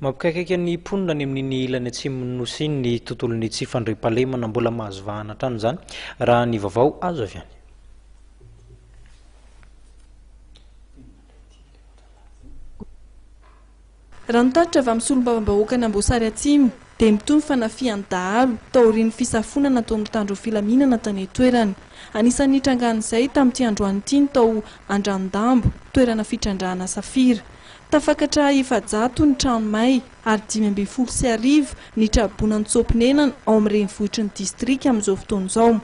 Mampikaikaiky ny mponina any amin'ny ilany atsimo nosy ny tontolon'ny tsy fandriam-pahalemana mbola mahazo vahana hatrany zany raha ny vaovao azo avy any. Raha nitaritra avy amin'ny solombavambahoaka ny Amboasary Atsimo dia mitony fanafian-dahalo taorian'ny fisafonana ataon'ny mpitandro filaminana tany toerany. Anisan'ny trangan'izay tamin'ity androany ity ny tao Andrandambo, toerana fitrandrahana safira. Tafakatra efajato ny tranomay ary 520 ny trabonan'ny Tsopinenana ao amin'ny renivohitry ny distrika amin'izao fotoan'izao.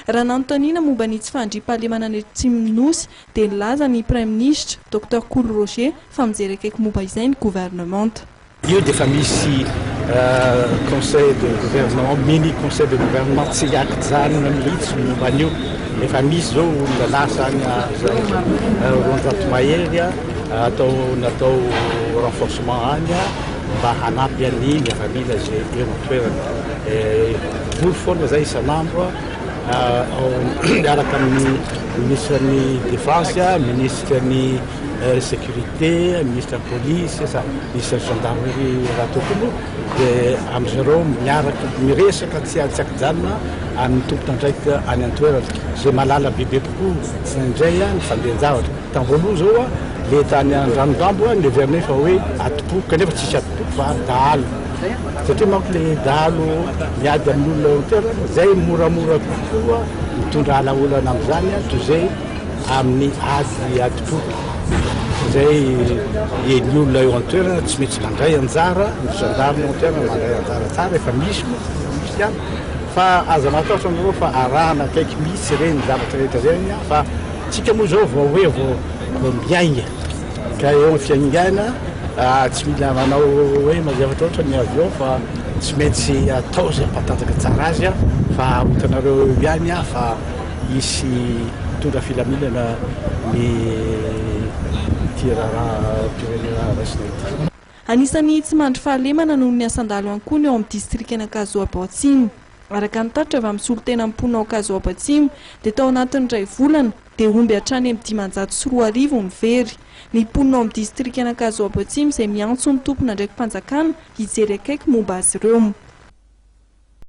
Raha nanontaniana momba ny tsy fandriam-pahalemana ny Atsimonosy dia nilaza ny Premier Ministre Dr Coly Roger fa mijery akaiky momba izay ny gouvernemanta. Io dia efa misy conseil de gouvernement, mini conseil de gouvernement tsy hiakizanona mihitsy momba an'io. Efa misy zao olona lasa any ronjato mahery natao renforcement any mba hanampy any miaramila zay eo toerana. Vory foana zay isan'andro miaraka amin'ny ministre-ny défense, ministre-ny sécurité, ministre police, ministre gendarmerie raha tokony dia am'zareo miaraka miresaka tsy akijanona amin'ny tompon'andraikitra any an-toerana zay malala bebe kokoa indray ny fandehan-javatra. Tam'voaloha zao le tany Andrandambo ny verné fa hoe atopoka kanefa tsisy atopoka fa dahalo satria manko le dahalo miady amin'olona toerana zay moramora kokoa mitondra alaolana amin'izany toy zay amin'ny ady atopoka zay ny olona eo an-toerana tsy maintsy mandray anjara ny gendarme eo an-toerana mandray anjara tsara efa misy ihany fa aza matahotra amin'ireo fa arahana akaiky misy reny zavatra rehetra zany fa tsika moa zao vao hoe vao miaina ka eo amin'ny fiaingaina tsy mila manao hoe mazavatra ohatra ny avion fa tsy maintsy atao zay mpatanjaka tsara azy fa hotanareo ihany fa isy mitondra filaminana ny Anisan'ny tsy mandry fahalemana noho ny asan-dalo ihany koa ny ao amin'ny distrikana Kazoaba Atsimo. Araka ny taritra avy amin'ny solotena mponina ao Kazoaba Atsimo dia tao anatin'ny 2 volana dia omby hatrany amin'ny 504 ny very. Ny mponina ao amin'ny distrikana Kazoaba Atsimo izay miantso ny tompon'andraikimpanjakana hijery akaiky momba azy ireo.